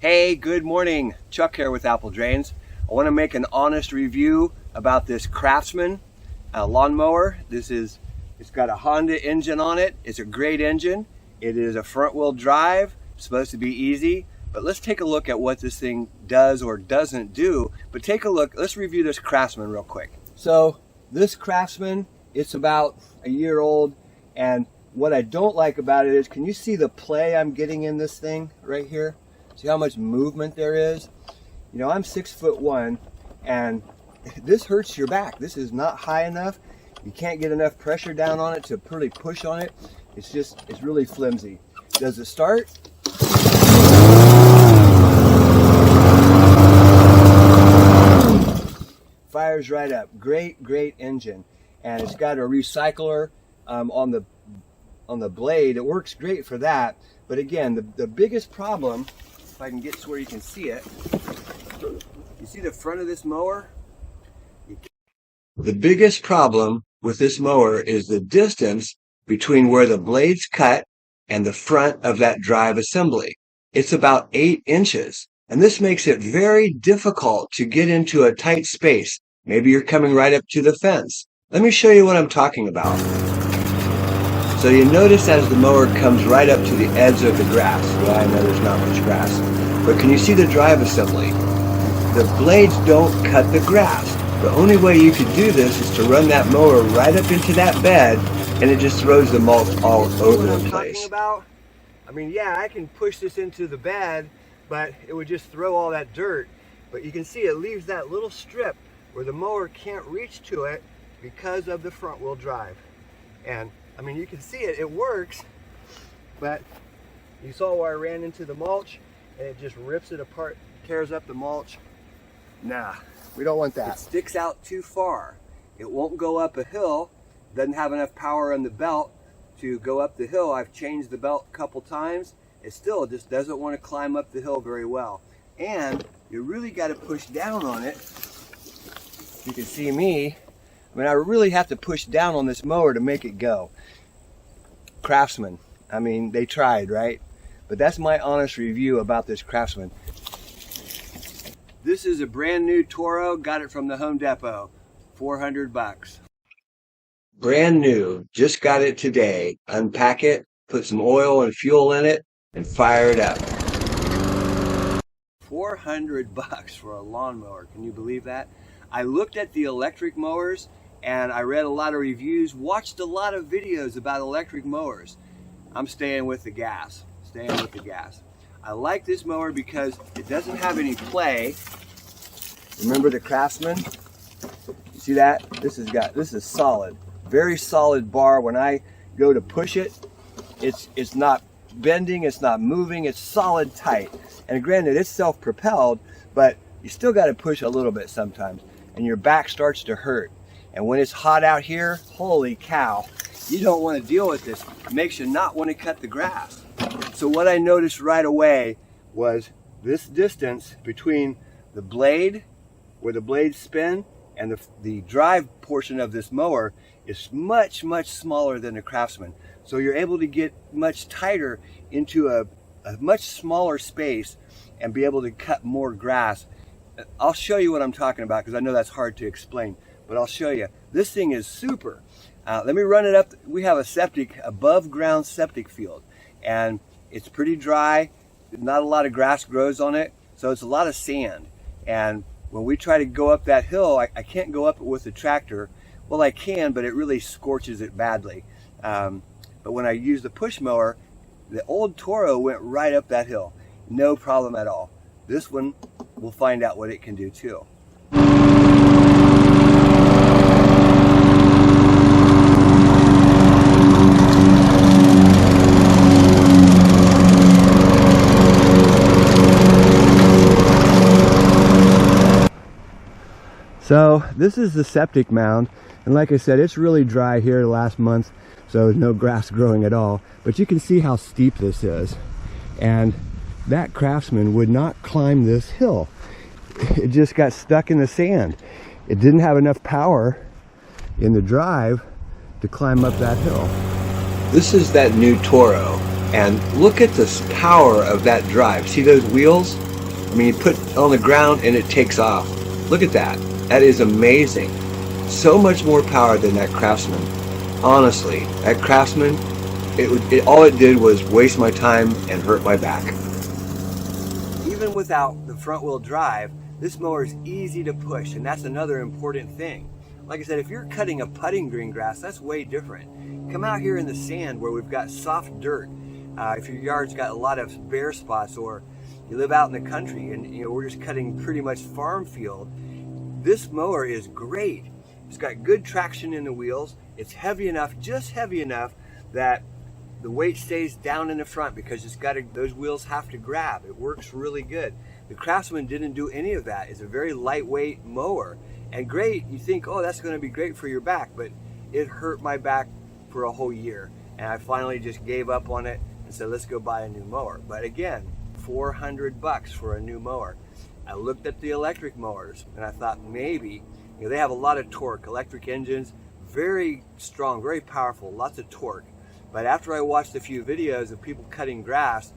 Hey, good morning. Chuck here with Apple Drains. I want to make an honest review about this Craftsman lawnmower. It's got a Honda engine on it. It's a great engine. It is a front wheel drive. It's supposed to be easy. But let's take a look at what this thing does or doesn't do. But take a look. Let's review this Craftsman real quick. So this Craftsman, it's about a year old. And what I don't like about it is, can you see the play I'm getting in this thing right here? See how much movement there is? You know, I'm 6'1", and this hurts your back. This is not high enough. You can't get enough pressure down on it to really push on it. It's really flimsy. Does it start? Fires right up. Great engine. And it's got a recycler on the blade. It works great for that. But again, the biggest problem, if I can get to where you can see it, you see the front of this mower? The biggest problem with this mower is the distance between where the blades cut and the front of that drive assembly. It's about 8 inches. And this makes it very difficult to get into a tight space. Maybe you're coming right up to the fence. Let me show you what I'm talking about. So you notice as the mower comes right up to the edge of the grass. Yeah, I know there's not much grass. But can you see the drive assembly? The blades don't cut the grass. The only way you could do this is to run that mower right up into that bed, and it just throws the mulch all over the place. I mean, yeah, I can push this into the bed, but it would just throw all that dirt. But you can see it leaves that little strip where the mower can't reach to it because of the front wheel drive. And I mean, you can see it works, but you saw where I ran into the mulch and it just rips it apart, tears up the mulch. Nah, we don't want that. It sticks out too far. It won't go up a hill, doesn't have enough power in the belt to go up the hill. I've changed the belt a couple times. It still just doesn't want to climb up the hill very well. And you really got to push down on it. You can see me. I mean, I really have to push down on this mower to make it go. Craftsman, I mean, they tried, right? But that's my honest review about this Craftsman. This is a brand new Toro, got it from the Home Depot, $400. Brand new, just got it today. Unpack it, put some oil and fuel in it, and fire it up. $400 for a lawnmower, can you believe that? I looked at the electric mowers, and I read a lot of reviews, watched a lot of videos about electric mowers. I'm staying with the gas, I like this mower because it doesn't have any play. Remember the Craftsman? You see that? This is solid, very solid bar. When I go to push it, it's not bending, it's not moving, it's solid tight. And granted, it's self-propelled, but you still got to push a little bit sometimes, and your back starts to hurt. And when it's hot out here, holy cow, you don't want to deal with this. It makes you not want to cut the grass. So what I noticed right away was this distance between the blade, where the blades spin, and the drive portion of this mower is much smaller than the Craftsman. So you're able to get much tighter into a much smaller space and be able to cut more grass. I'll show you what I'm talking about because I know that's hard to explain. But I'll show you. This thing is super. Let me run it up. We have a above ground septic field, and it's pretty dry. Not a lot of grass grows on it, so it's a lot of sand. And when we try to go up that hill, I can't go up it with the tractor. Well, I can, but it really scorches it badly. But when I use the push mower, the old Toro went right up that hill. No problem at all. This one, we'll find out what it can do too. So this is the septic mound, and like I said, it's really dry here last month, so no grass growing at all. But you can see how steep this is, and that Craftsman would not climb this hill. It just got stuck in the sand. It didn't have enough power in the drive to climb up that hill. This is that new Toro, and look at the power of that drive. See those wheels? I mean, you put it on the ground and it takes off. Look at that. That is amazing. So much more power than that Craftsman. Honestly, that Craftsman, all it did was waste my time and hurt my back. Even without the front wheel drive, this mower is easy to push, and that's another important thing. Like I said, if you're cutting a putting green grass, that's way different. Come out here in the sand where we've got soft dirt. If your yard's got a lot of bare spots, or you live out in the country and we're just cutting pretty much farm field, this mower is great. It's got good traction in the wheels. It's heavy enough, just heavy enough, that the weight stays down in the front because those wheels have to grab. It works really good. The Craftsman didn't do any of that. It's a very lightweight mower. And great, you think, oh, that's going to be great for your back, but it hurt my back for a whole year. And I finally just gave up on it and said, let's go buy a new mower. But again, $400 for a new mower. I looked at the electric mowers and I thought maybe, they have a lot of torque, electric engines, very strong, very powerful, lots of torque. But after I watched a few videos of people cutting grass,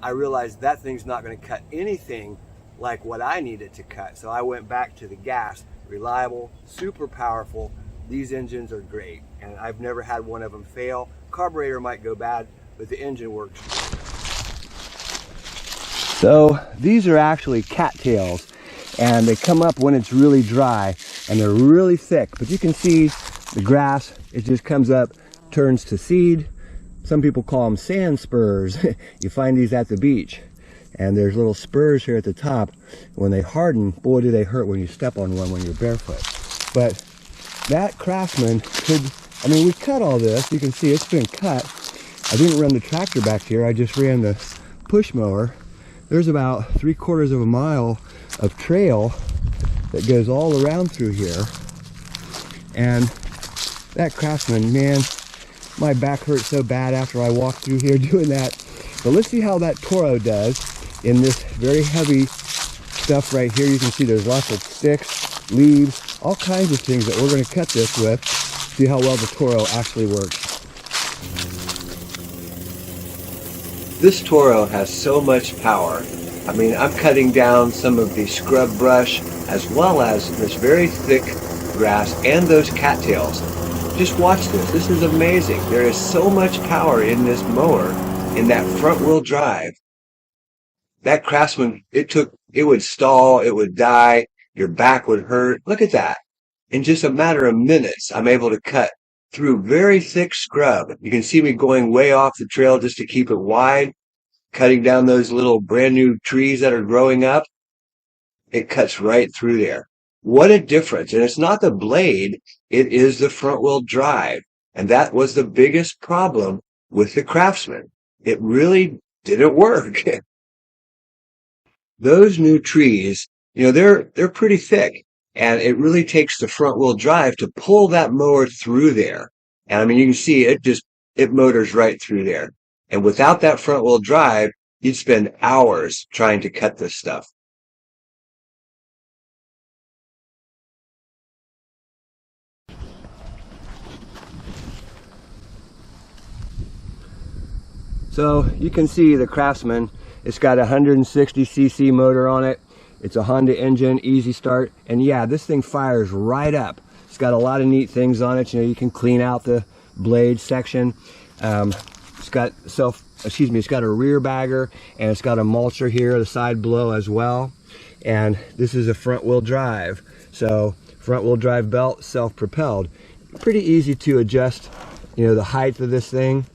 I realized that thing's not going to cut anything like what I needed to cut. So I went back to the gas. Reliable, super powerful. These engines are great, and I've never had one of them fail. Carburetor might go bad, but the engine works. So these are actually cattails, and they come up when it's really dry, and they're really thick. But you can see the grass, it just comes up, turns to seed. Some people call them sand spurs. You find these at the beach. And there's little spurs here at the top. When they harden, boy, do they hurt when you step on one when you're barefoot. But that Craftsman we cut all this. You can see it's been cut. I didn't run the tractor back here. I just ran the push mower. There's about 3/4 of a mile of trail that goes all around through here. And that Craftsman, man, my back hurt so bad after I walked through here doing that. But let's see how that Toro does in this very heavy stuff right here. You can see there's lots of sticks, leaves, all kinds of things that we're going to cut this with. See how well the Toro actually works. This Toro has so much power. I mean, I'm cutting down some of the scrub brush as well as this very thick grass and those cattails. Just watch this. This is amazing. There is so much power in this mower, in that front wheel drive. That Craftsman, it would stall, it would die, your back would hurt. Look at that. In just a matter of minutes, I'm able to cut through very thick scrub. You can see me going way off the trail just to keep it wide, cutting down those little brand new trees that are growing up. It cuts right through there. What a difference. And it's not the blade, it is the front wheel drive. And that was the biggest problem with the Craftsman. It really didn't work. Those new trees, they're pretty thick, and it really takes the front wheel drive to pull that mower through there. And I mean, you can see it motors right through there. And without that front wheel drive, you'd spend hours trying to cut this stuff. So you can see the Craftsman, it's got a 160cc motor on it. It's a Honda engine, easy start. And yeah, this thing fires right up. It's got a lot of neat things on it. You can clean out the blade section. It's got a rear bagger, and it's got a mulcher here, the side blow as well. And this is a front wheel drive. So front wheel drive belt, self-propelled. Pretty easy to adjust, the height of this thing.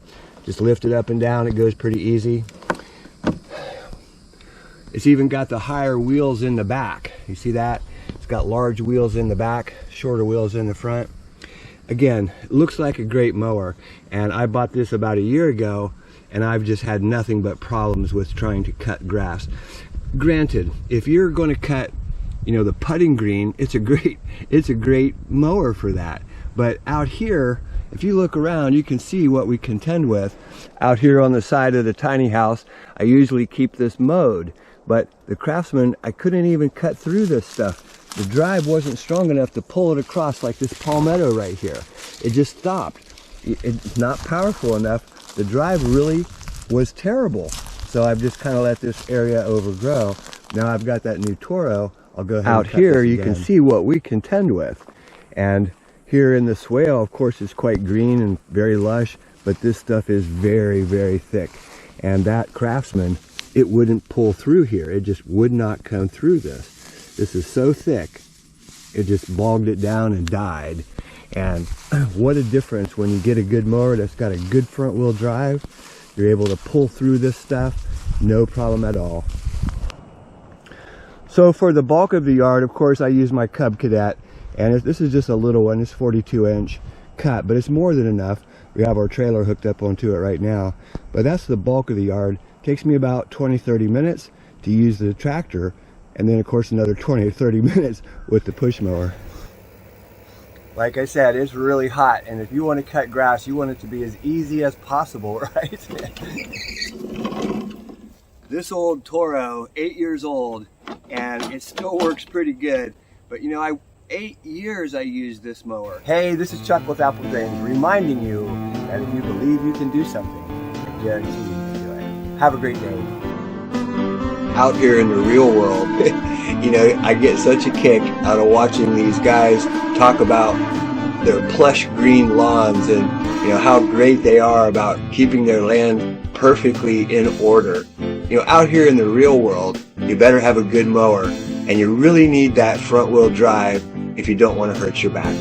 Just lift it up and down, it goes pretty easy. It's even got the higher wheels in the back. You see that? It's got large wheels in the back, shorter wheels in the front. Again, it looks like a great mower, and I bought this about a year ago, and I've just had nothing but problems with trying to cut grass. Granted, if you're going to cut, the putting green, it's a great mower for that. But out here, if you look around, you can see what we contend with. Out here on the side of the tiny house, I usually keep this mowed. But the Craftsman, I couldn't even cut through this stuff. The drive wasn't strong enough to pull it across like this palmetto right here. It just stopped. It's not powerful enough. The drive really was terrible. So I've just kind of let this area overgrow. Now I've got that new Toro. I'll go ahead out and cut here. You can see what we contend with, and here in the swale, of course, it's quite green and very lush, but this stuff is very, very thick. And that Craftsman, it wouldn't pull through here. It just would not come through this. This is so thick, it just bogged it down and died. And what a difference when you get a good mower that's got a good front wheel drive. You're able to pull through this stuff, no problem at all. So for the bulk of the yard, of course, I use my Cub Cadet. And this is just a little one, it's 42-inch cut, but it's more than enough. We have our trailer hooked up onto it right now. But that's the bulk of the yard. It takes me about 20-30 minutes to use the tractor, and then of course another 20 or 30 minutes with the push mower. Like I said, it's really hot, and if you want to cut grass, you want it to be as easy as possible, right? This old Toro, 8 years old, and it still works pretty good. But you know, 8 years I used this mower. Hey, this is Chuck with Apple Drainage, reminding you that if you believe you can do something, I guarantee you can do it. Have a great day. Out here in the real world, you know, I get such a kick out of watching these guys talk about their plush green lawns and, you know, how great they are about keeping their land perfectly in order. You know, out here in the real world, you better have a good mower, and you really need that front wheel drive if you don't want to hurt your back.